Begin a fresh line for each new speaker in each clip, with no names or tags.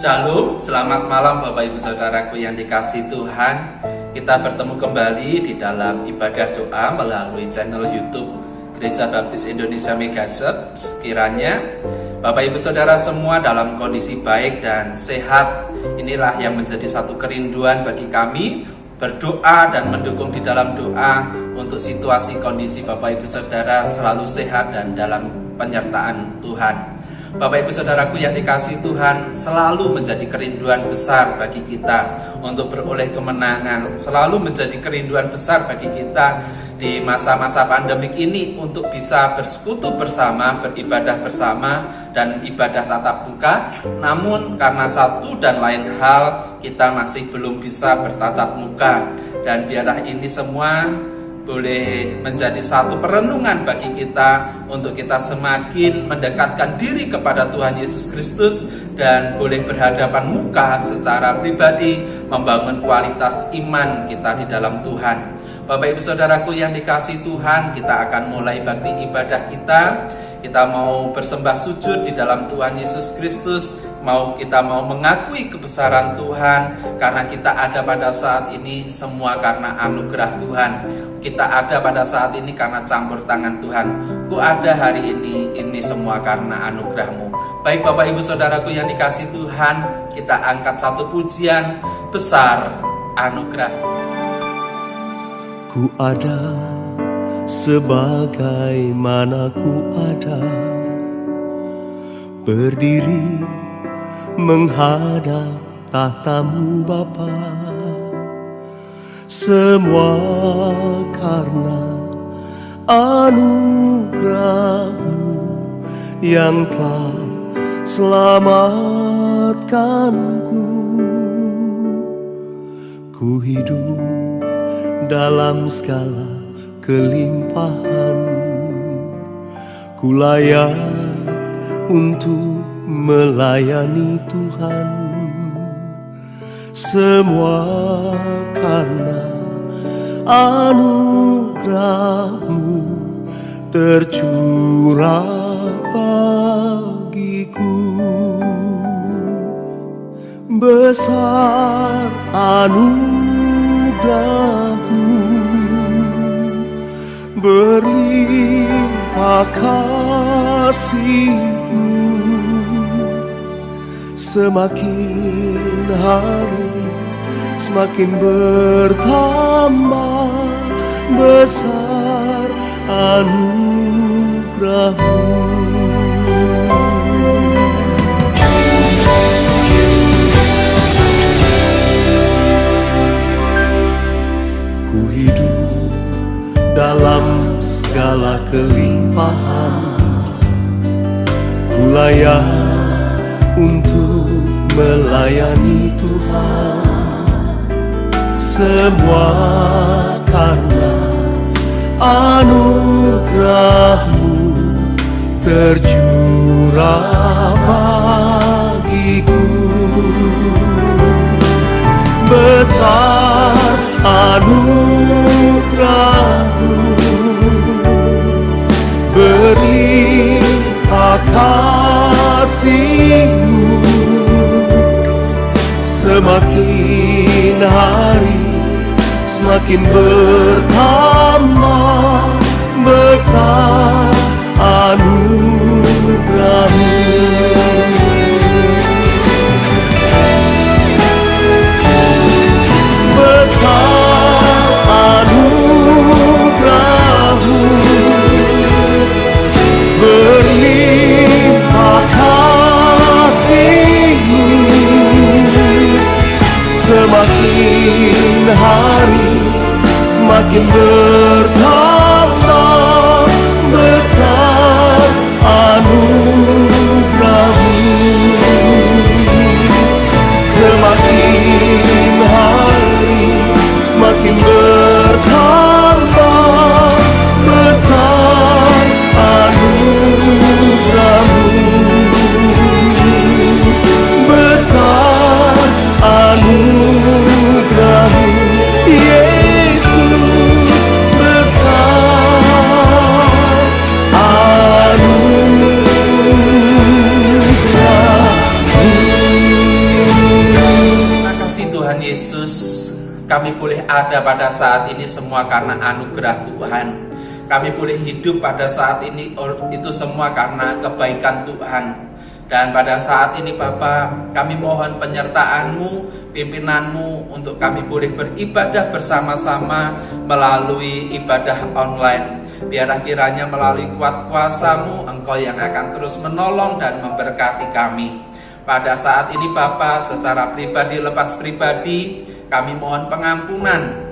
Shalom, selamat malam Bapak Ibu Saudaraku yang dikasihi Tuhan. Kita bertemu kembali di dalam ibadah doa melalui channel YouTube Gereja Baptis Indonesia Megacert. Sekiranya Bapak Ibu Saudara semua dalam kondisi baik dan sehat. Inilah yang menjadi satu kerinduan bagi kami, berdoa dan mendukung di dalam doa untuk situasi kondisi Bapak Ibu Saudara selalu sehat dan dalam penyertaan Tuhan. Bapak Ibu Saudaraku yang dikasihi Tuhan, selalu menjadi kerinduan besar bagi kita untuk beroleh kemenangan, selalu menjadi kerinduan besar bagi kita di masa-masa pandemik ini untuk bisa bersekutu bersama, beribadah bersama dan ibadah tatap muka. Namun karena satu dan lain hal kita masih belum bisa bertatap muka, dan biarlah ini semua boleh menjadi satu perenungan bagi kita untuk kita semakin mendekatkan diri kepada Tuhan Yesus Kristus dan boleh berhadapan muka secara pribadi, membangun kualitas iman kita di dalam Tuhan. Bapak Ibu Saudaraku yang dikasihi Tuhan, kita akan mulai bakti ibadah kita. Kita mau bersembah sujud di dalam Tuhan Yesus Kristus, kita mau mengakui kebesaran Tuhan, karena kita ada pada saat ini semua karena anugerah Tuhan. Kita ada pada saat ini karena campur tangan Tuhan. Ku ada hari ini semua karena anugerah-Mu. Baik Bapak Ibu Saudaraku yang dikasihi Tuhan, kita angkat satu pujian besar anugerah.
Ku ada sebagaimana ku ada, berdiri menghadap tahta-Mu Bapa. Semua karena anugerah-Mu yang telah selamatkanku. Ku hidup dalam segala kelimpahan, ku layak untuk melayani Tuhan. Semua karena anugerah-Mu tercurah bagiku. Besar anugerah-Mu, berlimpah kasih-Mu. Semakin hari semakin bertambah besar anugerah-Mu. Ku hidup dalam segala kelimpahan, ku layak untuk melayani Tuhan. Semua karena anugerah-Mu tercurah bagiku. Besar anugerah-Mu, berlimpah kasih-Mu. Semakin hari semakin bertambah besar anugerah-Mu. Besar anugerah-Mu, berlimpah kasih-Mu. Semakin hari semakin bertambah besar anugerah-Mu. Semakin hari semakin bertambah besar anugerah-Mu. Besar anugerah-Mu, Yesus,
Kami boleh ada pada saat ini semua karena anugerah Tuhan. Kami boleh hidup pada saat ini itu semua karena kebaikan Tuhan. Dan pada saat ini Bapa, kami mohon penyertaan-Mu, pimpinan-Mu untuk kami boleh beribadah bersama-sama melalui ibadah online. Biarlah kiranya melalui kuat kuasa-Mu, Engkau yang akan terus menolong dan memberkati kami. Pada saat ini Bapa, secara pribadi lepas pribadi, kami mohon pengampunan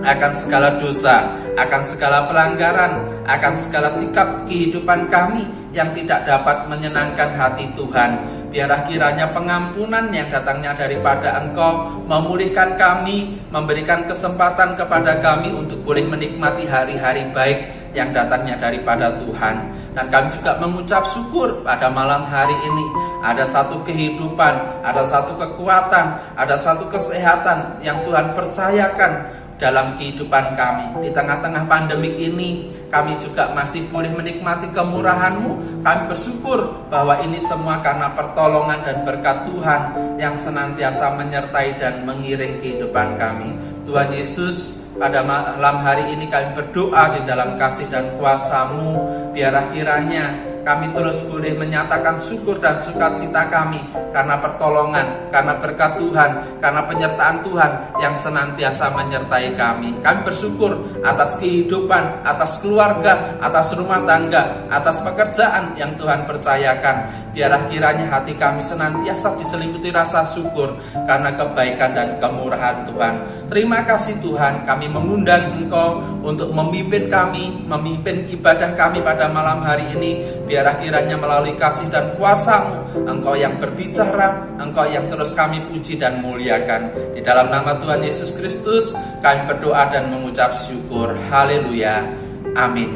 akan segala dosa, akan segala pelanggaran, akan segala sikap kehidupan kami yang tidak dapat menyenangkan hati Tuhan. Biarlah kiranya pengampunan yang datangnya daripada Engkau memulihkan kami, memberikan kesempatan kepada kami untuk boleh menikmati hari-hari baik yang datangnya daripada Tuhan. Dan kami juga mengucap syukur pada malam hari ini ada satu kehidupan, ada satu kekuatan, ada satu kesehatan yang Tuhan percayakan dalam kehidupan kami. Di tengah-tengah pandemik ini, kami juga masih boleh menikmati kemurahan-Mu. Kami bersyukur bahwa ini semua karena pertolongan dan berkat Tuhan yang senantiasa menyertai dan mengiring kehidupan kami. Tuhan Yesus, pada malam hari ini kami berdoa di dalam kasih dan kuasa-Mu. Biarlah kiranya kami terus boleh menyatakan syukur dan sukacita kami karena pertolongan, karena berkat Tuhan, karena penyertaan Tuhan yang senantiasa menyertai kami. Kami bersyukur atas kehidupan, atas keluarga, atas rumah tangga, atas pekerjaan yang Tuhan percayakan. Biarlah kiranya hati kami senantiasa diselimuti rasa syukur karena kebaikan dan kemurahan Tuhan. Terima kasih Tuhan, kami mengundang Engkau untuk memimpin kami, memimpin ibadah kami pada malam hari ini. Biarlah kiranya melalui kasih dan kuasa-Mu, Engkau yang berbicara, Engkau yang terus kami puji dan muliakan. Di dalam nama Tuhan Yesus Kristus, kami berdoa dan mengucap syukur. Haleluya. Amin.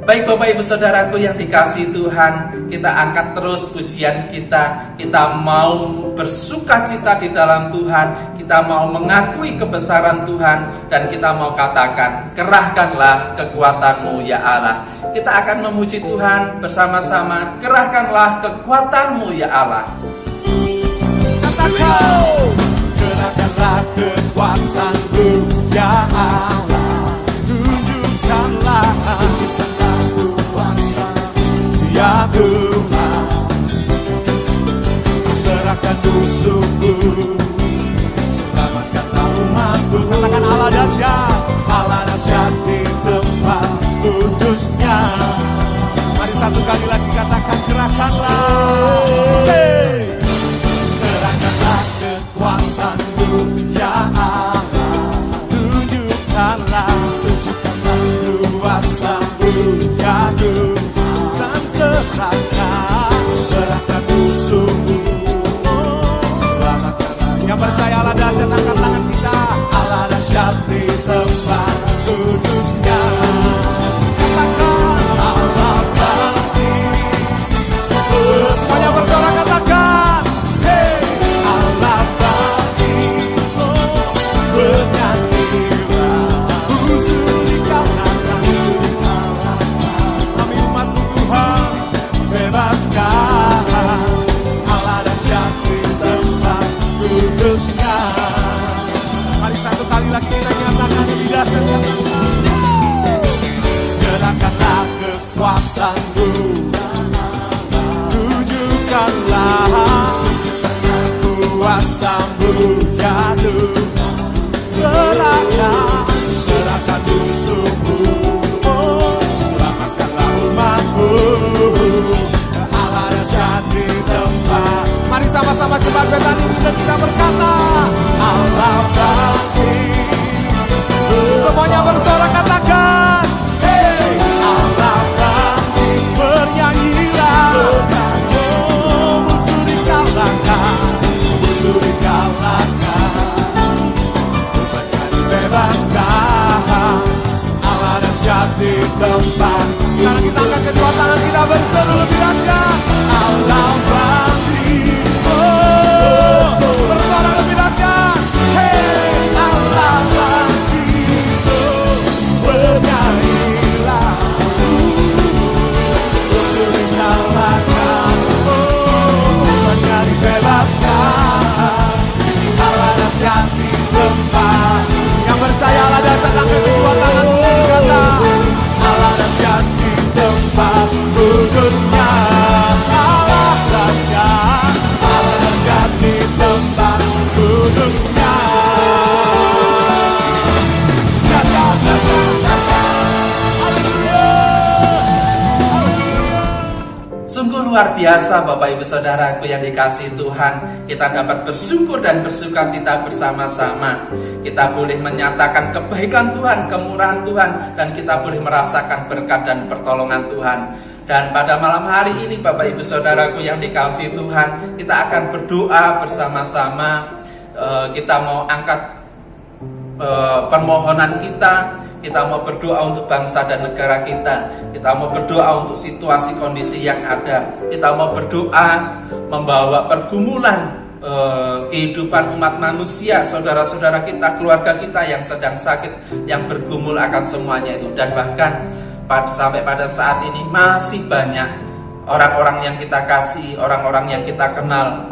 Baik Bapak Ibu Saudaraku yang dikasihi Tuhan, kita angkat terus pujian kita. Kita mau bersukacita di dalam Tuhan, kita mau mengakui kebesaran Tuhan, dan kita mau katakan, kerahkanlah kekuatan-Mu ya Allah. Kita akan memuji Tuhan bersama-sama. Kerahkanlah kekuatan-Mu ya Allah.
Katakan, kerahkanlah kekuatan-Mu ya Allah. Tunjukkanlah ya Tuhan, serahkan musuhku, selamatkanlah umatku. Katakan Allah dahsyat di tempat kudusnya. Mari satu kali lagi katakan, kerahkanlah, kerahkanlah kekuatan-Mu ya Allah. Tunjukkanlah kuasa-Mu ya Tuhan. Serahkan musuhmu, selamatkanlah. Yang percaya Allah dahsyat, angkat tangan kita. Allah dahsyat di tempat kudusnya. Katakan Allah bangkit. Semuanya bersorak katakan, hey, Allah bangkit. Bernyanyilah, musuh dikalahkan, kami umat-Mu Tuhan. Bebaskan, Allah dahsyat di tempat kudusnya. Mari satu kali lagi kita nyatakan lebih dahsyat. Gerakanlah kekuatan-Mu, tunjukkanlah kuasa-Mu ya Tuhan. Serahkan musuhmu, selamatkanlah umat-Mu. Mari sama-sama cepat betan ini dan kita berkata, Allah bangkit. Semuanya bersorak katakan, hey, Allah bangkit. Bernyanyilah, oh, musuh dikalahkan, musuh dikalahkan. Umatnya dibebaskan, Allah dahsyat di tempat. Sekarang kita angkat kedua tangan kita berseru lebih dahsyat. Allah bangkit, oh, bersorak lebih dahsyat. Hey, Allah bangkit, oh, bernyanyilah, musuh dikalahkan, oh, umatnya dibebaskan. Allah dahsyat di tempat
luar biasa Bapak Ibu Saudaraku yang dikasihi Tuhan. Kita dapat bersyukur dan bersuka cita bersama-sama. Kita boleh menyatakan kebaikan Tuhan, kemurahan Tuhan, dan kita boleh merasakan berkat dan pertolongan Tuhan. Dan pada malam hari ini Bapak Ibu Saudaraku yang dikasihi Tuhan, kita akan berdoa bersama-sama. Kita mau angkat permohonan kita mau berdoa untuk bangsa dan negara kita mau berdoa untuk situasi kondisi yang ada, kita mau berdoa membawa pergumulan kehidupan umat manusia, saudara-saudara kita, keluarga kita yang sedang sakit, yang bergumul akan semuanya itu. Dan bahkan sampai pada saat ini masih banyak orang-orang yang kita kasih, orang-orang yang kita kenal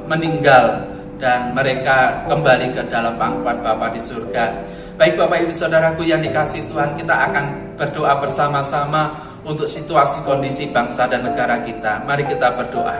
meninggal, dan mereka kembali ke dalam pangkuan Bapa di surga. Baik Bapak Ibu Saudaraku yang dikasihi Tuhan, kita akan berdoa bersama-sama untuk situasi kondisi bangsa dan negara kita. Mari kita berdoa.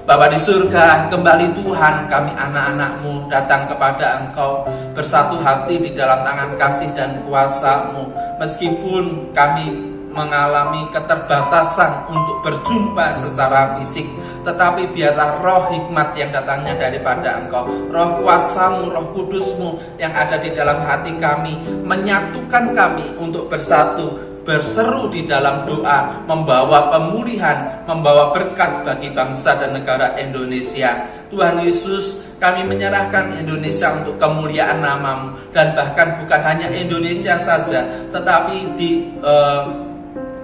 Bapa di surga, kembali Tuhan, kami anak-anak-Mu datang kepada Engkau bersatu hati di dalam tangan kasih dan kuasa-Mu. Meskipun kami mengalami keterbatasan untuk berjumpa secara fisik, tetapi biarlah roh hikmat yang datangnya daripada Engkau, roh kuasa-Mu, roh kudus-Mu yang ada di dalam hati kami, menyatukan kami untuk bersatu, berseru di dalam doa, membawa pemulihan, membawa berkat bagi bangsa dan negara Indonesia. Tuhan Yesus, kami menyerahkan Indonesia untuk kemuliaan nama-Mu, dan bahkan bukan hanya Indonesia saja, tetapi di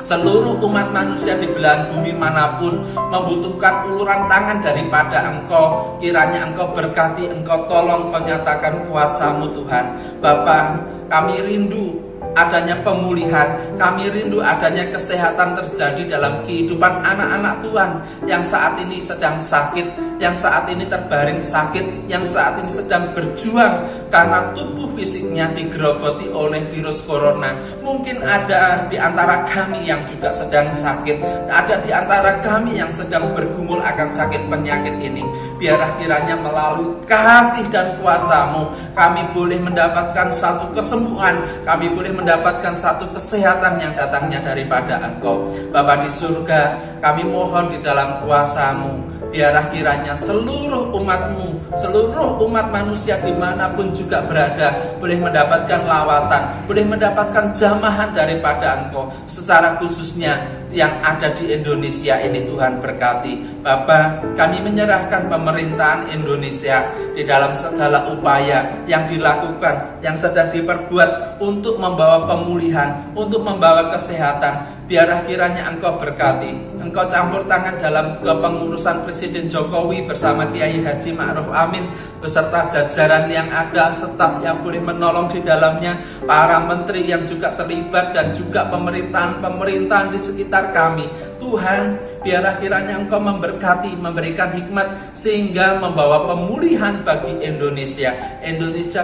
seluruh umat manusia di belahan bumi manapun membutuhkan uluran tangan daripada Engkau. Kiranya Engkau berkati, Engkau tolong, Engkau nyatakan kuasa-Mu Tuhan. Bapa, kami rindu adanya pemulihan, kami rindu adanya kesehatan terjadi dalam kehidupan anak-anak Tuhan yang saat ini sedang sakit, yang saat ini terbaring sakit, yang saat ini sedang berjuang karena tubuh fisiknya digerogoti oleh virus corona. Mungkin ada di antara kami yang juga sedang sakit, ada di antara kami yang sedang bergumul akan sakit penyakit ini. Biarlah kiranya melalui kasih dan kuasa-Mu kami boleh mendapatkan satu kesembuhan, kami boleh mendapatkan satu kesehatan yang datangnya daripada Engkau. Bapa di surga, kami mohon di dalam kuasa-Mu, biarlah kiranya seluruh umat-Mu, seluruh umat manusia dimanapun juga berada, boleh mendapatkan lawatan, boleh mendapatkan jamahan daripada Engkau. Secara khususnya yang ada di Indonesia ini, Tuhan berkati. Bapa, kami menyerahkan pemerintahan Indonesia di dalam segala upaya yang dilakukan, yang sedang diperbuat untuk membawa pemulihan, untuk membawa kesehatan. Biarlah kiranya Engkau berkati, Engkau campur tangan dalam kepengurusan Presiden Jokowi bersama Kiai Haji Ma'ruf Amin beserta jajaran yang ada, staf yang boleh menolong di dalamnya, para menteri yang juga terlibat, dan juga pemerintahan di sekitar kami. Tuhan, biarlah kiranya Engkau memberkati, memberikan hikmat sehingga membawa pemulihan bagi Indonesia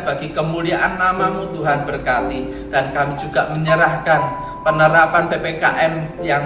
bagi kemuliaan nama-Mu. Tuhan berkati. Dan kami juga menyerahkan penerapan PPKM yang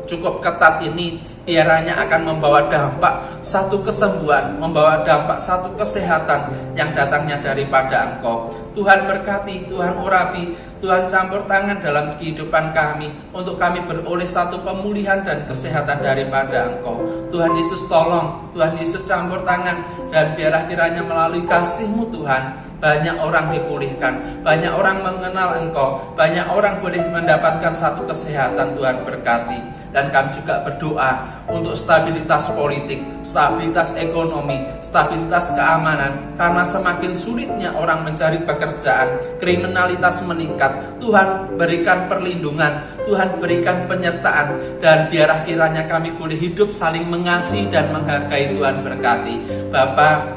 cukup ketat ini, kiranya akan membawa dampak satu kesembuhan, membawa dampak satu kesehatan yang datangnya daripada Engkau. Tuhan berkati, Tuhan urapi, Tuhan campur tangan dalam kehidupan kami, untuk kami beroleh satu pemulihan dan kesehatan daripada Engkau. Tuhan Yesus tolong, Tuhan Yesus campur tangan, dan biarlah kiranya melalui kasih-Mu Tuhan, banyak orang dipulihkan, banyak orang mengenal Engkau, banyak orang boleh mendapatkan satu kesehatan. Tuhan berkati. Dan kami juga berdoa untuk stabilitas politik, stabilitas ekonomi, stabilitas keamanan, karena semakin sulitnya orang mencari pekerjaan, kriminalitas meningkat. Tuhan berikan perlindungan, Tuhan berikan penyertaan, dan biarlah kiranya kami boleh hidup saling mengasihi dan menghargai. Tuhan berkati. Bapa,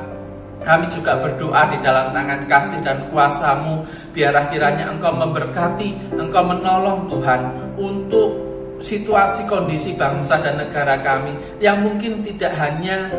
kami juga berdoa di dalam tangan kasih dan kuasa-Mu, biarlah kiranya Engkau memberkati, Engkau menolong Tuhan untuk situasi kondisi bangsa dan negara kami yang mungkin tidak hanya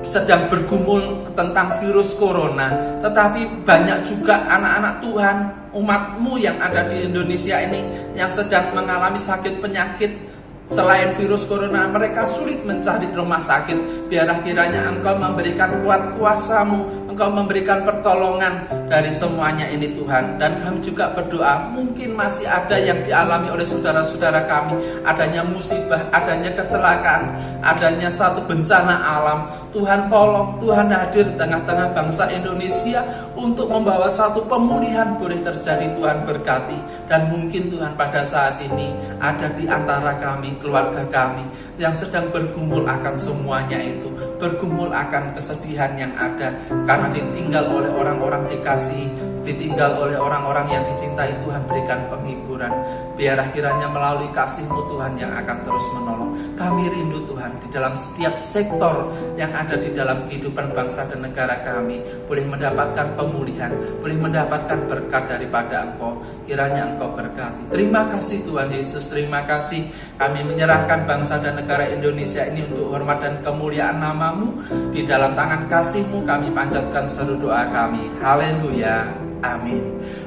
sedang bergumul tentang virus corona, tetapi banyak juga anak-anak Tuhan, umat-Mu yang ada di Indonesia ini yang sedang mengalami sakit penyakit. Selain virus corona, mereka sulit mencari rumah sakit. Biarlah kiranya Engkau memberikan kuat kuasa-Mu, Engkau memberikan pertolongan dari semuanya ini Tuhan. Dan kami juga berdoa, mungkin masih ada yang dialami oleh saudara-saudara kami, adanya musibah, adanya kecelakaan, adanya satu bencana alam. Tuhan tolong, Tuhan hadir di tengah-tengah bangsa Indonesia untuk membawa satu pemulihan boleh terjadi. Tuhan berkati. Dan mungkin Tuhan pada saat ini ada di antara kami, keluarga kami yang sedang bergumul akan semuanya itu, bergumul akan kesedihan yang ada karena ditinggal oleh orang-orang dikasih, ditinggal oleh orang-orang yang dicintai. Tuhan berikan penghiburan. Biarlah kiranya melalui kasih-Mu Tuhan yang akan terus menolong. Kami rindu Tuhan di dalam setiap sektor yang ada di dalam kehidupan bangsa dan negara kami boleh mendapatkan pemulihan, boleh mendapatkan berkat daripada Engkau. Kiranya Engkau berkati. Terima kasih Tuhan Yesus, terima kasih. Kami menyerahkan bangsa dan negara Indonesia ini untuk hormat dan kemuliaan nama-Mu. Di dalam tangan kasih-Mu kami panjatkan seru doa kami. Haleluya. Amin.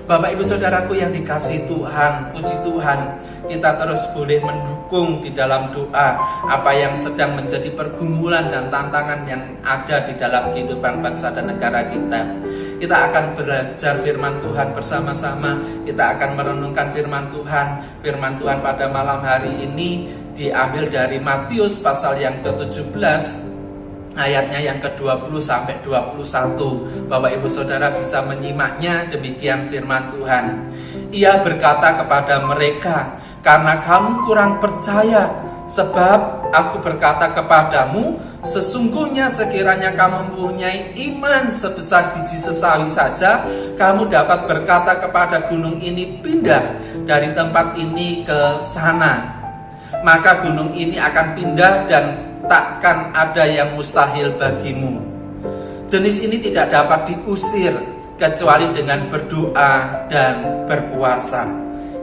Bapak Ibu Saudaraku yang dikasihi Tuhan, puji Tuhan, kita terus boleh mendukung di dalam doa apa yang sedang menjadi pergumulan dan tantangan yang ada di dalam kehidupan bangsa dan negara kita. Kita akan belajar firman Tuhan bersama-sama. Kita akan merenungkan firman Tuhan. Firman Tuhan pada malam hari ini diambil dari Matius pasal yang ke-17, ayatnya yang ke-20 sampai 21. Bapak Ibu Saudara bisa menyimaknya. Demikian firman Tuhan. Ia berkata kepada mereka, "Karena kamu kurang percaya, sebab aku berkata kepadamu, sesungguhnya sekiranya kamu mempunyai iman sebesar biji sesawi saja, kamu dapat berkata kepada gunung ini, pindah dari tempat ini ke sana. Maka gunung ini akan pindah dan takkan ada yang mustahil bagimu." Jenis ini tidak dapat diusir kecuali dengan berdoa dan berpuasa.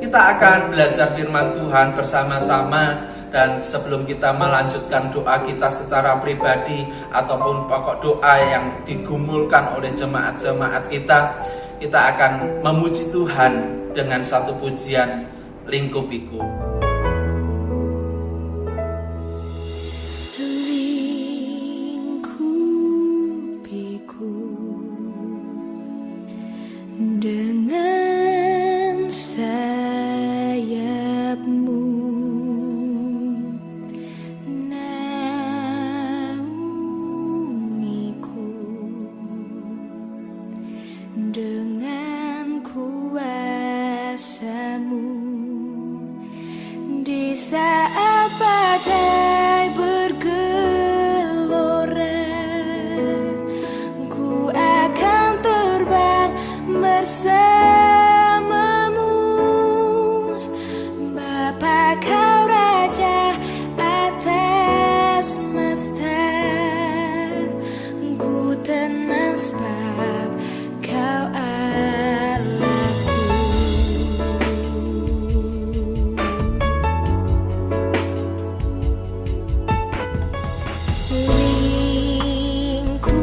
Kita akan belajar firman Tuhan bersama-sama. Dan sebelum kita melanjutkan doa kita secara pribadi ataupun pokok doa yang digumulkan oleh jemaat-jemaat kita akan memuji Tuhan dengan satu pujian, Lingkupiku.
Dengan sayap-Mu naungiku, dengan kuasa-Mu di saat badai bergelora, ku akan terbang bersama-Mu. Bapa, Kau Raja atas semesta, ku tenang sebab Kau Allahku. Lingkupiku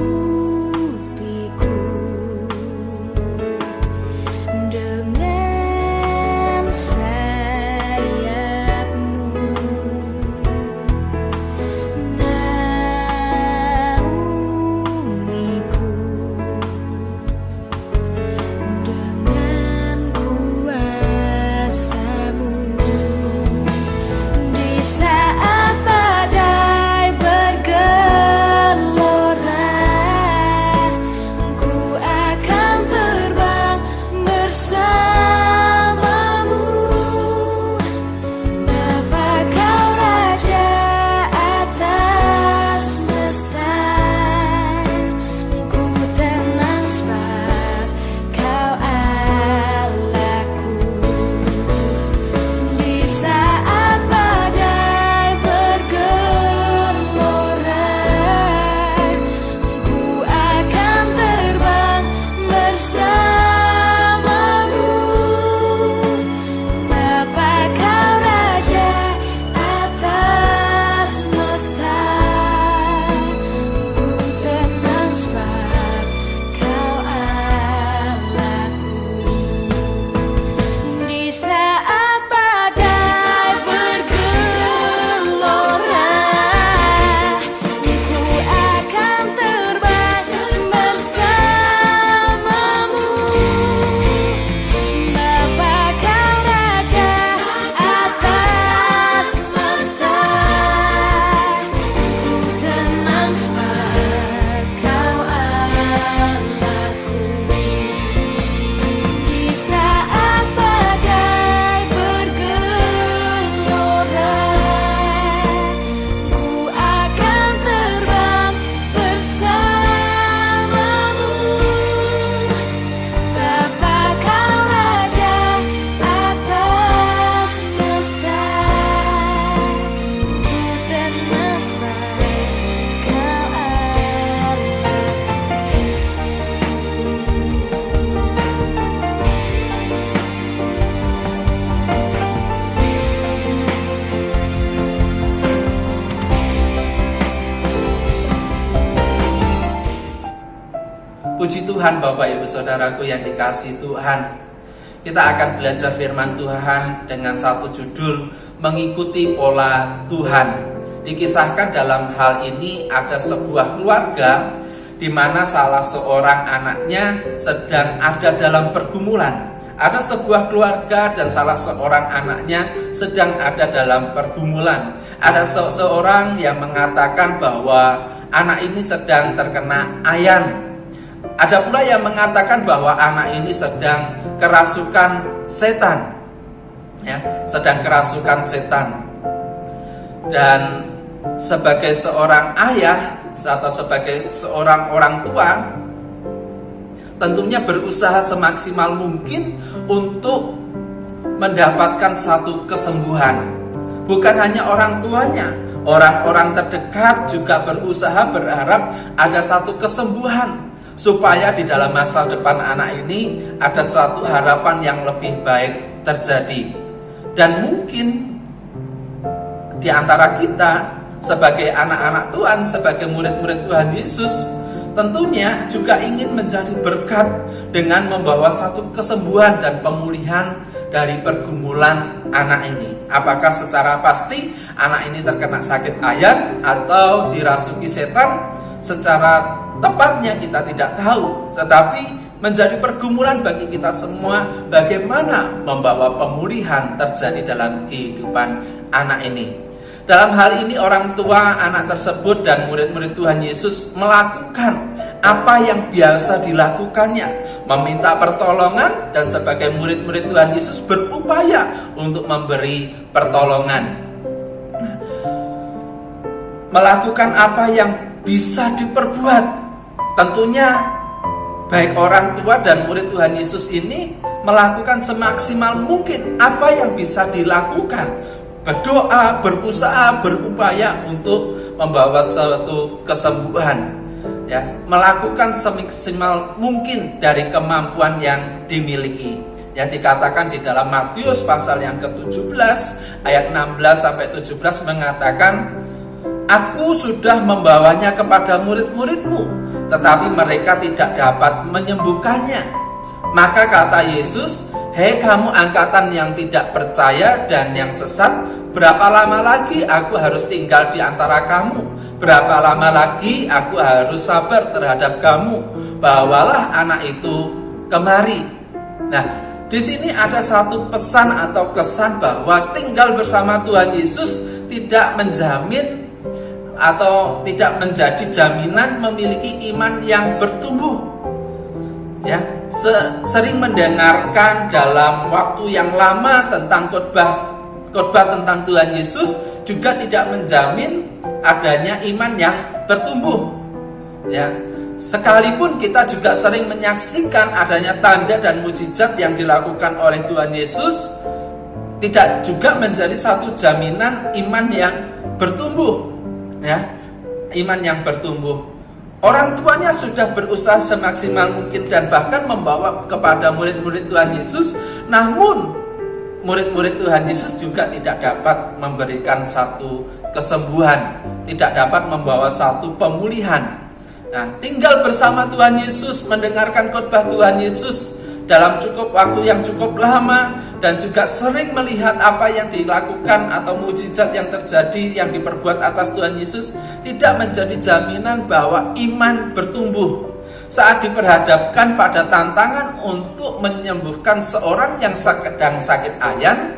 Tuhan, Bapak Ibu Saudaraku yang dikasihi Tuhan, kita akan belajar firman Tuhan dengan satu judul, mengikuti pola Tuhan. Dikisahkan dalam hal ini ada sebuah keluarga di mana salah seorang anaknya sedang ada dalam pergumulan. Ada sebuah keluarga dan salah seorang anaknya sedang ada dalam pergumulan. Ada seseorang yang mengatakan bahwa anak ini sedang terkena ayan. Ada pula yang mengatakan bahwa anak ini sedang kerasukan setan, ya, sedang kerasukan setan. Dan sebagai seorang ayah atau sebagai seorang orang tua, tentunya berusaha semaksimal mungkin untuk mendapatkan satu kesembuhan. Bukan hanya orang tuanya, orang-orang terdekat juga berusaha berharap ada satu kesembuhan, supaya di dalam masa depan anak ini ada suatu harapan yang lebih baik terjadi. Dan mungkin di antara kita sebagai anak-anak Tuhan, sebagai murid-murid Tuhan Yesus, tentunya juga ingin menjadi berkat dengan membawa satu kesembuhan dan pemulihan dari pergumulan anak ini. Apakah secara pasti anak ini terkena sakit ayan atau dirasuki setan? Secara tepatnya kita tidak tahu, tetapi menjadi pergumulan bagi kita semua bagaimana membawa pemulihan terjadi dalam kehidupan anak ini. Dalam hal ini orang tua anak tersebut dan murid-murid Tuhan Yesus melakukan apa yang biasa dilakukannya, meminta pertolongan, dan sebagai murid-murid Tuhan Yesus berupaya untuk memberi pertolongan. Melakukan apa yang bisa diperbuat. Tentunya baik orang tua dan murid Tuhan Yesus ini melakukan semaksimal mungkin apa yang bisa dilakukan. Berdoa, berusaha, berupaya untuk membawa suatu kesembuhan, ya, melakukan semaksimal mungkin dari kemampuan yang dimiliki. Ya, dikatakan di dalam Matius pasal yang ke-17 ayat 16 sampai 17 mengatakan, "Aku sudah membawanya kepada murid-muridmu, tetapi mereka tidak dapat menyembuhkannya." Maka kata Yesus, "Hei kamu angkatan yang tidak percaya dan yang sesat, berapa lama lagi aku harus tinggal di antara kamu? Berapa lama lagi aku harus sabar terhadap kamu? Bawalah anak itu kemari." Nah, di sini ada satu pesan atau kesan bahwa tinggal bersama Tuhan Yesus tidak menjamin atau tidak menjadi jaminan memiliki iman yang bertumbuh. Ya, sering mendengarkan dalam waktu yang lama tentang khotbah tentang Tuhan Yesus juga tidak menjamin adanya iman yang bertumbuh. Ya, sekalipun kita juga sering menyaksikan adanya tanda dan mujizat yang dilakukan oleh Tuhan Yesus, tidak juga menjadi satu jaminan iman yang bertumbuh. Ya, iman yang bertumbuh. Orang tuanya sudah berusaha semaksimal mungkin dan bahkan membawa kepada murid-murid Tuhan Yesus, namun murid-murid Tuhan Yesus juga tidak dapat memberikan satu kesembuhan, tidak dapat membawa satu pemulihan. Nah, tinggal bersama Tuhan Yesus, mendengarkan khotbah Tuhan Yesus dalam waktu yang cukup lama, dan juga sering melihat apa yang dilakukan atau mujizat yang terjadi yang diperbuat atas Tuhan Yesus, tidak menjadi jaminan bahwa iman bertumbuh. Saat diperhadapkan pada tantangan untuk menyembuhkan seorang yang sedang sakit ayan,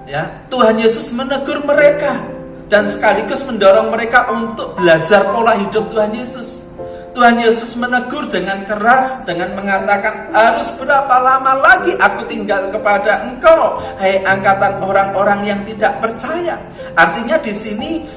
ya, Tuhan Yesus menegur mereka dan sekaligus mendorong mereka untuk belajar pola hidup Tuhan Yesus. Tuhan Yesus menegur dengan keras dengan mengatakan, "Harus berapa lama lagi aku tinggal kepada engkau, hai angkatan orang-orang yang tidak percaya?" Artinya di sini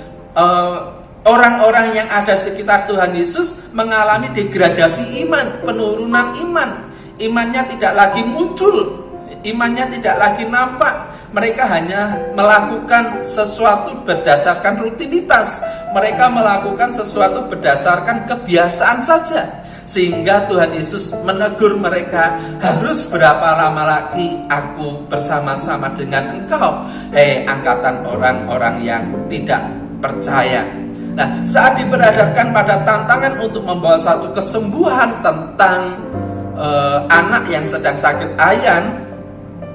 orang-orang yang ada sekitar Tuhan Yesus mengalami degradasi iman, penurunan iman. Imannya tidak lagi muncul, imannya tidak lagi nampak. Mereka hanya melakukan sesuatu berdasarkan rutinitas. Mereka melakukan sesuatu berdasarkan kebiasaan saja. Sehingga Tuhan Yesus menegur mereka, "Harus berapa lama lagi aku bersama-sama dengan engkau, hei angkatan orang-orang yang tidak percaya?" Nah, saat diperhadapkan pada tantangan untuk membawa satu kesembuhan tentang anak yang sedang sakit ayan,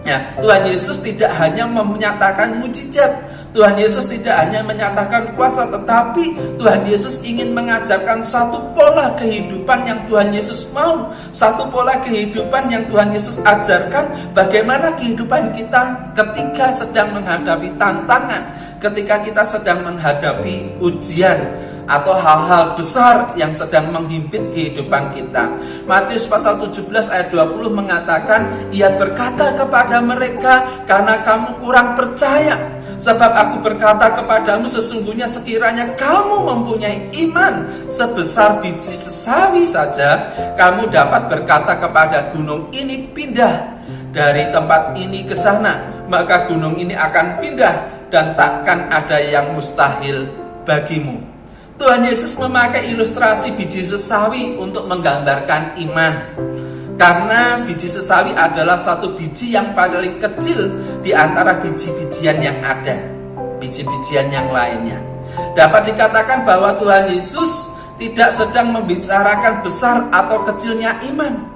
ya, Tuhan Yesus tidak hanya menyatakan mujizat, Tuhan Yesus tidak hanya menyatakan kuasa, tetapi Tuhan Yesus ingin mengajarkan satu pola kehidupan yang Tuhan Yesus mau, satu pola kehidupan yang Tuhan Yesus ajarkan, bagaimana kehidupan kita ketika sedang menghadapi tantangan, ketika kita sedang menghadapi ujian atau hal-hal besar yang sedang menghimpit kehidupan kita. Matius pasal 17 ayat 20 mengatakan, Ia berkata kepada mereka, karena kamu kurang percaya. Sebab aku berkata kepadamu, sesungguhnya sekiranya kamu mempunyai iman sebesar biji sesawi saja, kamu dapat berkata kepada gunung ini, pindah dari tempat ini ke sana, maka gunung ini akan pindah dan takkan ada yang mustahil bagimu. Tuhan Yesus memakai ilustrasi biji sesawi untuk menggambarkan iman. Karena biji sesawi adalah satu biji yang paling kecil di antara biji-bijian yang ada, biji-bijian yang lainnya. Dapat dikatakan bahwa Tuhan Yesus tidak sedang membicarakan besar atau kecilnya iman.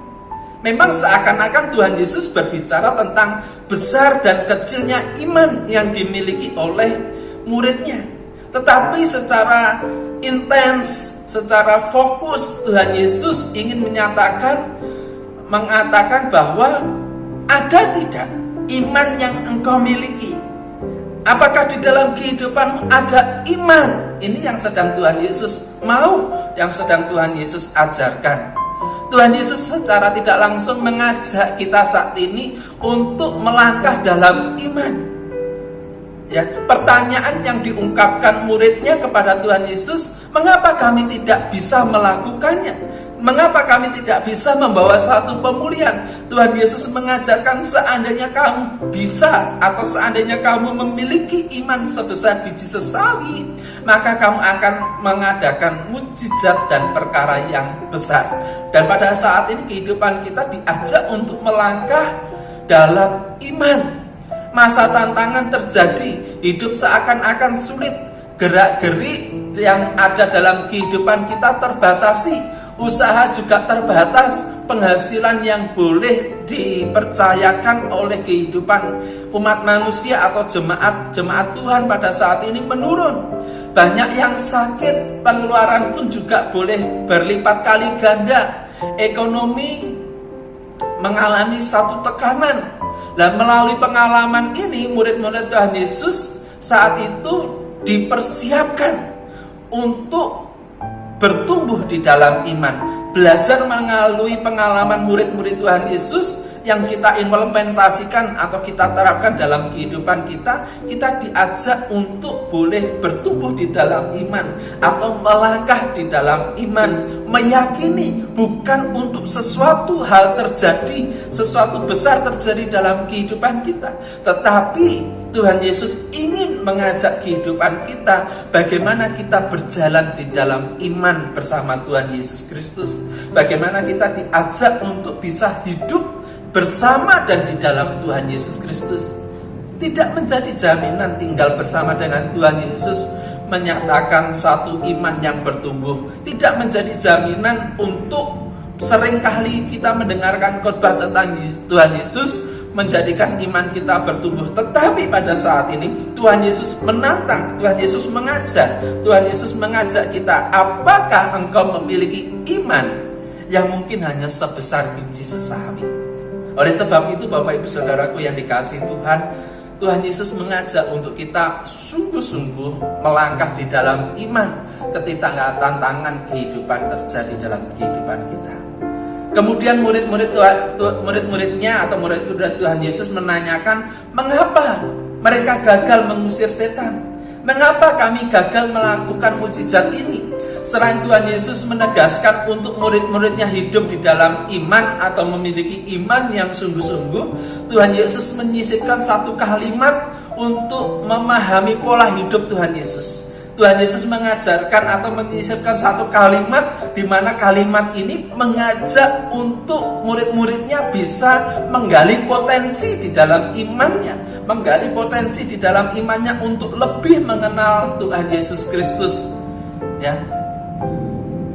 Memang seakan-akan Tuhan Yesus berbicara tentang besar dan kecilnya iman yang dimiliki oleh muridnya. Tetapi secara intens, secara fokus, Tuhan Yesus ingin mengatakan bahwa ada tidak iman yang engkau miliki? Apakah di dalam kehidupanmu ada iman? Ini yang sedang Tuhan Yesus mau, yang sedang Tuhan Yesus ajarkan. Tuhan Yesus secara tidak langsung mengajak kita saat ini untuk melangkah dalam iman. Ya, pertanyaan yang diungkapkan muridnya kepada Tuhan Yesus, mengapa kami tidak bisa melakukannya? Mengapa kami tidak bisa membawa satu pemulihan? Tuhan Yesus mengajarkan, seandainya kamu bisa atau seandainya kamu memiliki iman sebesar biji sesawi, maka kamu akan mengadakan mujizat dan perkara yang besar. Dan pada saat ini kehidupan kita diajak untuk melangkah dalam iman. Masa tantangan terjadi, hidup seakan-akan sulit, gerak-gerik yang ada dalam kehidupan kita terbatasi, usaha juga terbatas, penghasilan yang boleh dipercayakan oleh kehidupan umat manusia atau jemaat Tuhan pada saat ini menurun. Banyak yang sakit, pengeluaran pun juga boleh berlipat kali ganda. Ekonomi mengalami satu tekanan. Dan melalui pengalaman ini, murid-murid Tuhan Yesus saat itu dipersiapkan untuk bertumbuh di dalam iman. Belajar melalui pengalaman murid-murid Tuhan Yesus yang kita implementasikan atau kita terapkan dalam kehidupan kita. Kita diajak untuk boleh bertumbuh di dalam iman atau melangkah di dalam iman, meyakini bukan untuk sesuatu hal terjadi, sesuatu besar terjadi dalam kehidupan kita, tetapi Tuhan Yesus ingin mengajak kehidupan kita bagaimana kita berjalan di dalam iman bersama Tuhan Yesus Kristus. Bagaimana kita diajak untuk bisa hidup bersama dan di dalam Tuhan Yesus Kristus. Tidak menjadi jaminan tinggal bersama dengan Tuhan Yesus menyatakan satu iman yang bertumbuh. Tidak menjadi jaminan untuk seringkali kita mendengarkan khotbah tentang Tuhan Yesus menjadikan iman kita bertumbuh. Tetapi pada saat ini Tuhan Yesus menantang, Tuhan Yesus mengajak, Tuhan Yesus mengajak kita, apakah engkau memiliki iman yang mungkin hanya sebesar biji sesawi? Oleh sebab itu Bapak Ibu Saudaraku yang dikasihi Tuhan, Tuhan Yesus mengajak untuk kita sungguh-sungguh melangkah di dalam iman ketika tantangan kehidupan terjadi dalam kehidupan kita. Kemudian murid-muridnya atau murid-murid Tuhan Yesus menanyakan, mengapa mereka gagal mengusir setan? Mengapa kami gagal melakukan mujizat ini? Selain Tuhan Yesus menegaskan untuk murid-muridnya hidup di dalam iman atau memiliki iman yang sungguh-sungguh, Tuhan Yesus menyisipkan satu kalimat untuk memahami pola hidup Tuhan Yesus. Tuhan Yesus mengajarkan atau menyisipkan satu kalimat di mana kalimat ini mengajak untuk murid-muridnya bisa menggali potensi di dalam imannya, menggali potensi di dalam imannya untuk lebih mengenal Tuhan Yesus Kristus. Ya.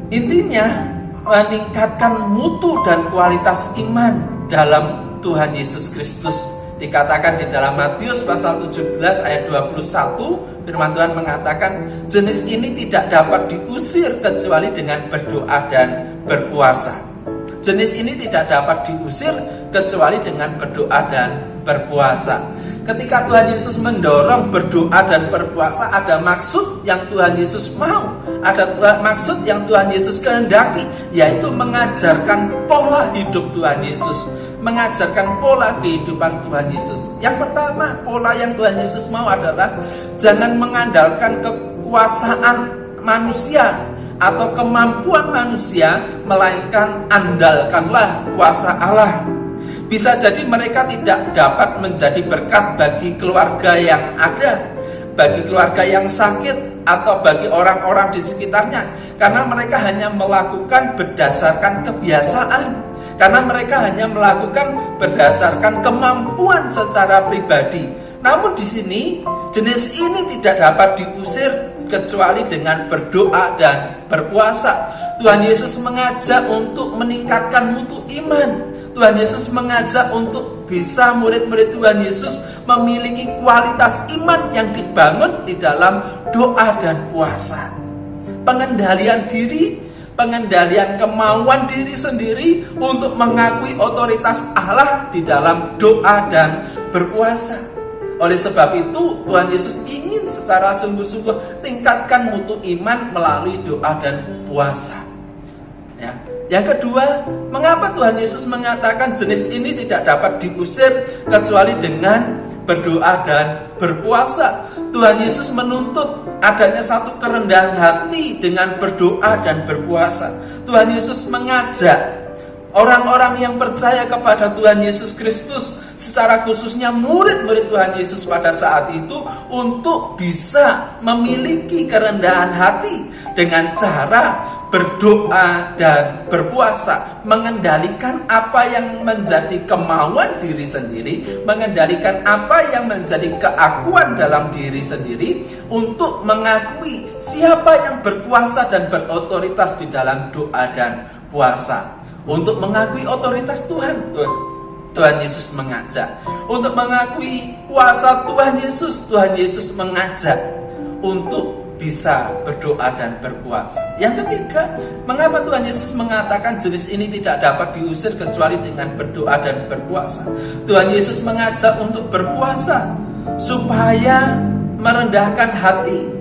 Intinya meningkatkan mutu dan kualitas iman dalam Tuhan Yesus Kristus. Dikatakan di dalam Matius pasal 17 ayat 21, firman Tuhan mengatakan, jenis ini tidak dapat diusir kecuali dengan berdoa dan berpuasa. Jenis ini tidak dapat diusir kecuali dengan berdoa dan berpuasa. Ketika Tuhan Yesus mendorong berdoa dan berpuasa, ada maksud yang Tuhan Yesus mau, ada maksud yang Tuhan Yesus kehendaki, yaitu mengajarkan pola hidup Tuhan Yesus, mengajarkan pola kehidupan Tuhan Yesus. Yang pertama, pola yang Tuhan Yesus mau adalah jangan mengandalkan kekuasaan manusia atau kemampuan manusia, melainkan andalkanlah kuasa Allah. Bisa jadi mereka tidak dapat menjadi berkat bagi keluarga yang ada, bagi keluarga yang sakit, atau bagi orang-orang di sekitarnya, karena mereka hanya melakukan berdasarkan kebiasaan, karena mereka hanya melakukan berdasarkan kemampuan secara pribadi. Namun di sini jenis ini tidak dapat diusir kecuali dengan berdoa dan berpuasa. Tuhan Yesus mengajak untuk meningkatkan mutu iman. Tuhan Yesus mengajak untuk bisa murid-murid Tuhan Yesus memiliki kualitas iman yang dibangun di dalam doa dan puasa. Pengendalian diri, pengendalian kemauan diri sendiri untuk mengakui otoritas Allah di dalam doa dan berpuasa. Oleh sebab itu, Tuhan Yesus ingin secara sungguh-sungguh tingkatkan mutu iman melalui doa dan puasa. Ya. Yang kedua, mengapa Tuhan Yesus mengatakan jenis ini tidak dapat diusir kecuali dengan berdoa dan berpuasa? Tuhan Yesus menuntut adanya satu kerendahan hati dengan berdoa dan berpuasa. Tuhan Yesus mengajak orang-orang yang percaya kepada Tuhan Yesus Kristus, secara khususnya murid-murid Tuhan Yesus pada saat itu, untuk bisa memiliki kerendahan hati dengan cara berdoa dan berpuasa, mengendalikan apa yang menjadi kemauan diri sendiri, mengendalikan apa yang menjadi keakuan dalam diri sendiri, untuk mengakui siapa yang berkuasa dan berotoritas di dalam doa dan puasa. Untuk mengakui otoritas Tuhan Yesus mengajak. Untuk mengakui kuasa Tuhan Yesus mengajak untuk bisa berdoa dan berpuasa. Yang ketiga, mengapa Tuhan Yesus mengatakan jenis ini tidak dapat diusir kecuali dengan berdoa dan berpuasa? Tuhan Yesus mengajak untuk berpuasa supaya merendahkan hati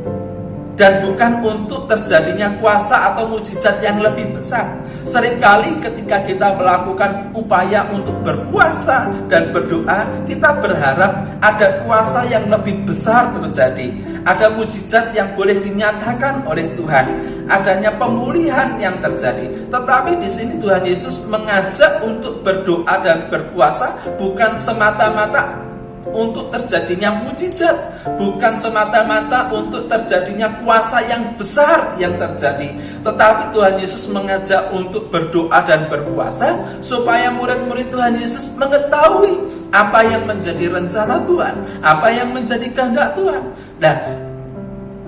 dan bukan untuk terjadinya kuasa atau mujizat yang lebih besar. Seringkali ketika kita melakukan upaya untuk berpuasa dan berdoa, kita berharap ada kuasa yang lebih besar terjadi, ada mujizat yang boleh dinyatakan oleh Tuhan, adanya pemulihan yang terjadi. Tetapi di sini Tuhan Yesus mengajak untuk berdoa dan berpuasa bukan semata-mata untuk terjadinya mujizat, bukan semata-mata untuk terjadinya kuasa yang besar yang terjadi, tetapi Tuhan Yesus mengajak untuk berdoa dan berpuasa supaya murid-murid Tuhan Yesus mengetahui apa yang menjadi rencana Tuhan, apa yang menjadi kehendak Tuhan. Nah,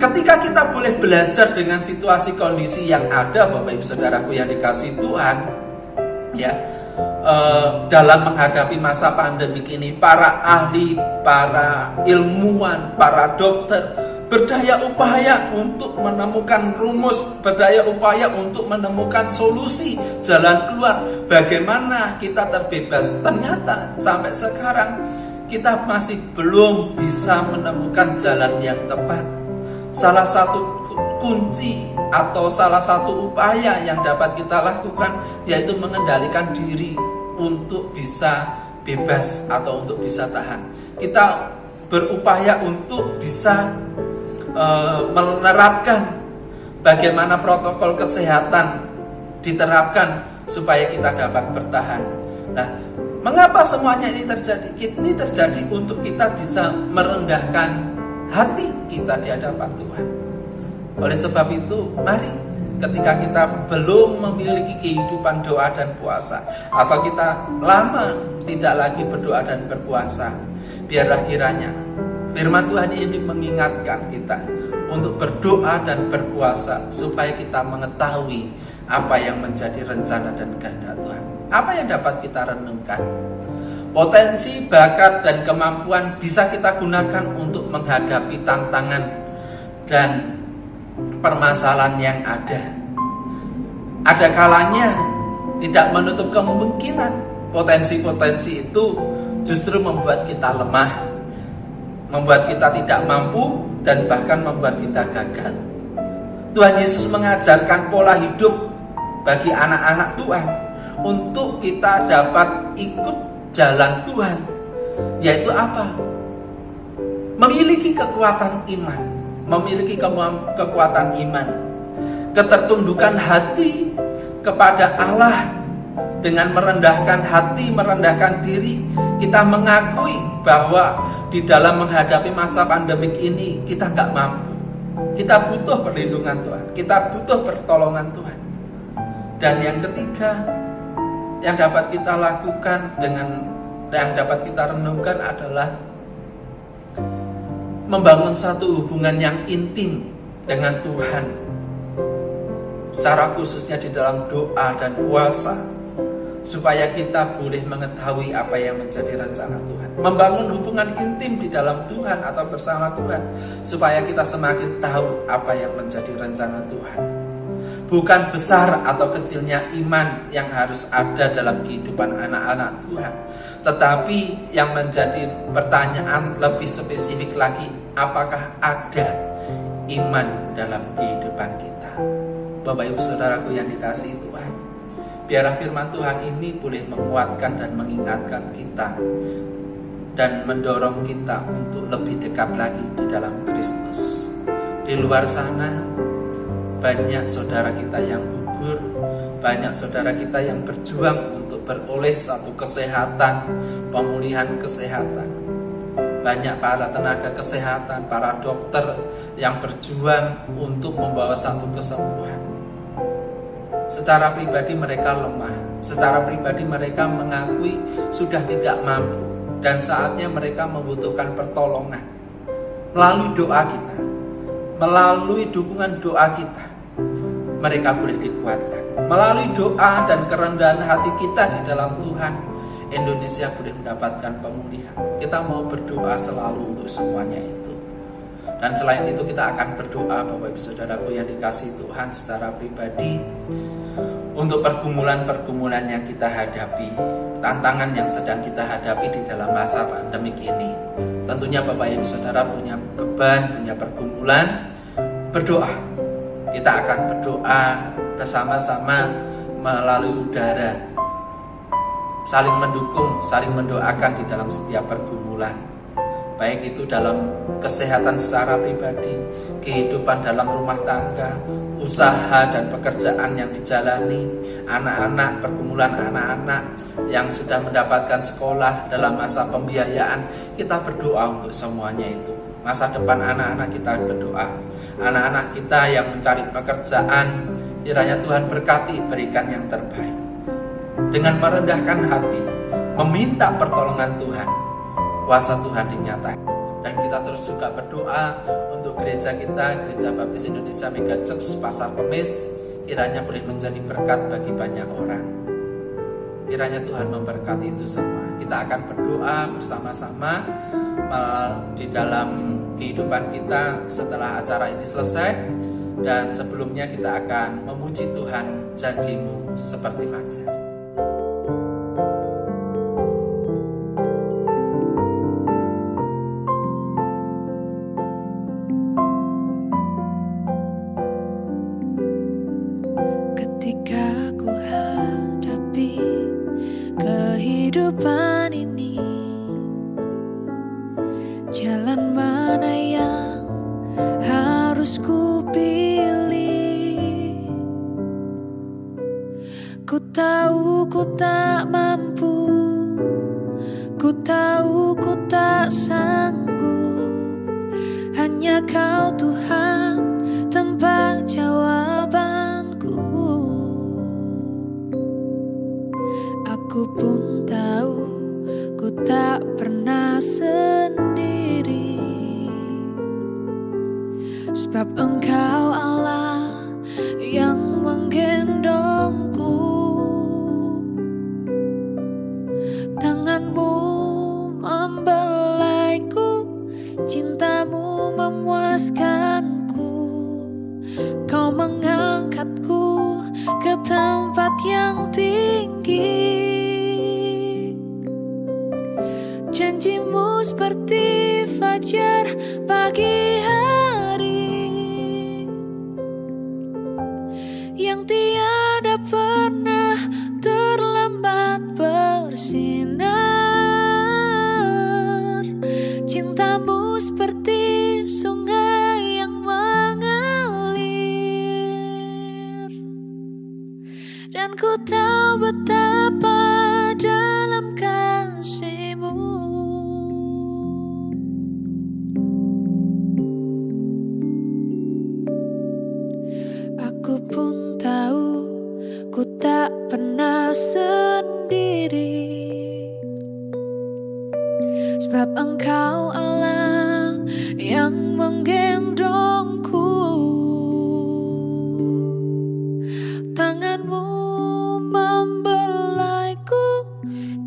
ketika kita boleh belajar dengan situasi kondisi yang ada, Bapak Ibu Saudaraku yang dikasihi Tuhan, ya, dalam menghadapi masa pandemik ini, para ahli, para ilmuwan, para dokter berdaya upaya untuk menemukan rumus, berdaya upaya untuk menemukan solusi, jalan keluar, bagaimana kita terbebas. Ternyata sampai sekarang kita masih belum bisa menemukan jalan yang tepat. Salah satu kunci atau salah satu upaya yang dapat kita lakukan yaitu mengendalikan diri untuk bisa bebas atau untuk bisa tahan. Kita berupaya untuk bisa menerapkan bagaimana protokol kesehatan diterapkan supaya kita dapat bertahan. Nah, mengapa semuanya ini terjadi? Ini terjadi untuk kita bisa merendahkan hati kita di hadapan Tuhan. Oleh sebab itu, mari ketika kita belum memiliki kehidupan doa dan puasa, atau kita lama tidak lagi berdoa dan berpuasa, biarlah kiranya Firman Tuhan ini mengingatkan kita untuk berdoa dan berpuasa supaya kita mengetahui apa yang menjadi rencana dan kehendak Tuhan. Apa yang dapat kita renungkan? Potensi, bakat, dan kemampuan bisa kita gunakan untuk menghadapi tantangan dan permasalahan yang ada. Ada kalanya tidak menutup kemungkinan potensi-potensi itu justru membuat kita lemah, membuat kita tidak mampu, dan bahkan membuat kita gagal. Tuhan Yesus mengajarkan pola hidup bagi anak-anak Tuhan untuk kita dapat ikut jalan Tuhan, yaitu apa? Memiliki kekuatan iman, memiliki kekuatan iman, ketertundukan hati kepada Allah dengan merendahkan hati, merendahkan diri. Kita mengakui bahwa di dalam menghadapi masa pandemik ini kita nggak mampu. Kita butuh perlindungan Tuhan, kita butuh pertolongan Tuhan. Dan yang ketiga, yang dapat kita lakukan yang dapat kita renungkan adalah membangun satu hubungan yang intim dengan Tuhan, secara khususnya di dalam doa dan puasa, supaya kita boleh mengetahui apa yang menjadi rencana Tuhan. Membangun hubungan intim di dalam Tuhan atau bersama Tuhan, supaya kita semakin tahu apa yang menjadi rencana Tuhan. Bukan besar atau kecilnya iman yang harus ada dalam kehidupan anak-anak Tuhan, tetapi yang menjadi pertanyaan lebih spesifik lagi, apakah ada iman dalam kehidupan kita? Bapak Ibu Saudaraku yang dikasihi Tuhan, biarlah firman Tuhan ini boleh menguatkan dan mengingatkan kita dan mendorong kita untuk lebih dekat lagi di dalam Kristus. Di luar sana banyak saudara kita yang gugur, banyak saudara kita yang berjuang untuk beroleh suatu kesehatan, pemulihan kesehatan. Banyak para tenaga kesehatan, para dokter yang berjuang untuk membawa satu kesembuhan. Secara pribadi mereka lemah, secara pribadi mereka mengakui sudah tidak mampu, dan saatnya mereka membutuhkan pertolongan. Melalui doa kita, melalui dukungan doa kita, mereka boleh dikuatkan. Melalui doa dan kerendahan hati kita di dalam Tuhan, Indonesia boleh mendapatkan pemulihan. Kita mau berdoa selalu untuk semuanya itu. Dan selain itu kita akan berdoa, Bapak Ibu Saudaraku yang dikasihi Tuhan, secara pribadi untuk pergumulan-pergumulan yang kita hadapi, tantangan yang sedang kita hadapi di dalam masa pandemik ini. Tentunya Bapak Ibu Saudara punya beban, punya pergumulan, berdoa. Kita akan berdoa bersama-sama melalui udara, saling mendukung, saling mendoakan di dalam setiap pergumulan, baik itu dalam kesehatan secara pribadi, kehidupan dalam rumah tangga, usaha dan pekerjaan yang dijalani, anak-anak, pergumulan anak-anak yang sudah mendapatkan sekolah dalam masa pembiayaan. Kita berdoa untuk semuanya itu. Masa depan anak-anak kita berdoa. Anak-anak kita yang mencari pekerjaan, kiranya Tuhan berkati, berikan yang terbaik. Dengan merendahkan hati, meminta pertolongan Tuhan, kuasa Tuhan dinyatakan. Dan kita terus juga berdoa untuk gereja kita, Gereja Baptis Indonesia Mega Church Pasar Kemis, kiranya boleh menjadi berkat bagi banyak orang. Kiranya Tuhan memberkati itu semua. Kita akan berdoa bersama-sama di dalam kehidupan kita setelah acara ini selesai. Dan sebelumnya kita akan memuji Tuhan, janji-Mu seperti fajar.
Ketika ku hadapi kehidupan ini, jalan mana yang harus ku pilih? Ku tahu ku tak mampu, ku tahu ku tak sanggup. Hanya Kau Tuhan tempat jawabanku. Aku pun tahu ku tak pernah sendiri. sebab Engkau Allah yang menggendongku. Tanganmu membelaiku, cintamu memuaskanku. Kau mengangkatku ke tempat yang tinggi. Janjimu seperti fajar pagi hari yang tiada pernah terlambat bersinar. Cintamu seperti sungai yang mengalir, dan ku tahu betapa dalam kasih-Mu. Aku pun tahu ku tak pernah sendiri, sebab Engkau Allah yang menggendongku. Tanganmu membelaiku,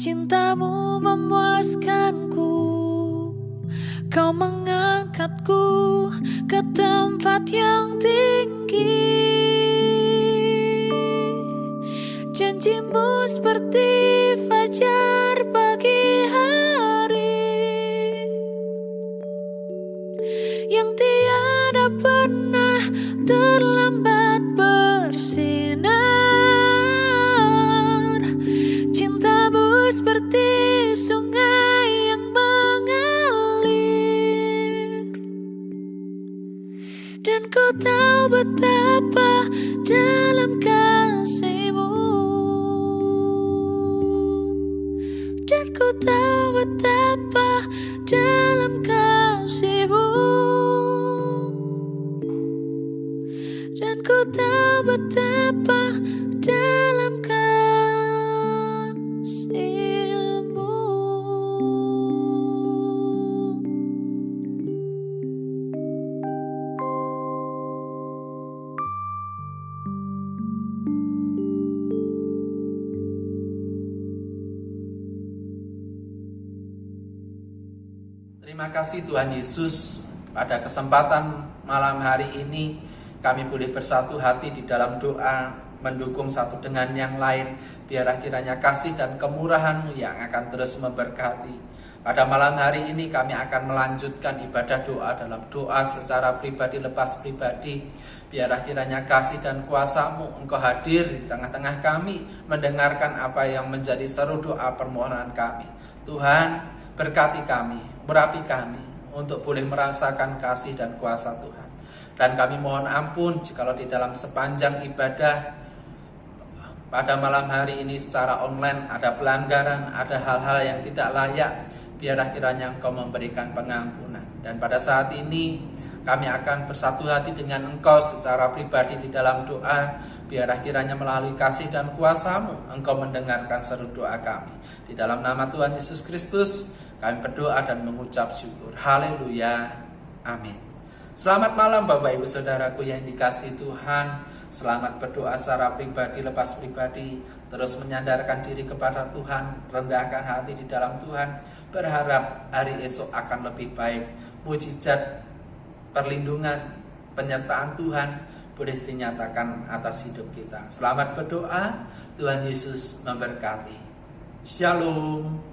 cintamu memuaskanku. Kau mengangkatku ke tempat yang tinggi. Janjimu seperti fajar pagi hari yang tiada pernah terlambat bersinar. Cintamu seperti sungai yang mengalir, dan ku tahu betapa dalam kasih-Mu. Dan ku tahu betapa dalam kasih-Mu. Dan ku tahu betapa dalam kasih-Mu.
Terima kasih Tuhan Yesus, pada kesempatan malam hari ini kami boleh bersatu hati di dalam doa, mendukung satu dengan yang lain. Biarlah kiranya kasih dan kemurahan-Mu yang akan terus memberkati. Pada malam hari ini kami akan melanjutkan ibadah doa dalam doa secara pribadi lepas pribadi. Biarlah kiranya kasih dan kuasa-Mu Engkau hadir di tengah-tengah kami, mendengarkan apa yang menjadi seru doa permohonan kami. Tuhan, berkati kami, urapi kami untuk boleh merasakan kasih dan kuasa Tuhan. Dan kami mohon ampun jikalau di dalam sepanjang ibadah pada malam hari ini secara online ada pelanggaran, ada hal-hal yang tidak layak. Biarlah kiranya Engkau memberikan pengampunan. Dan pada saat ini kami akan bersatu hati dengan Engkau secara pribadi di dalam doa. Biarlah kiranya melalui kasih dan kuasa-Mu Engkau mendengarkan seru doa kami. Di dalam nama Tuhan Yesus Kristus kami berdoa dan mengucap syukur. Haleluya. Amin. Selamat malam Bapak Ibu Saudaraku yang dikasihi Tuhan. Selamat berdoa secara pribadi lepas pribadi. Terus menyandarkan diri kepada Tuhan, rendahkan hati di dalam Tuhan. Berharap hari esok akan lebih baik. Mujizat, perlindungan, penyertaan Tuhan boleh dinyatakan atas hidup kita. Selamat berdoa. Tuhan Yesus memberkati. Shalom.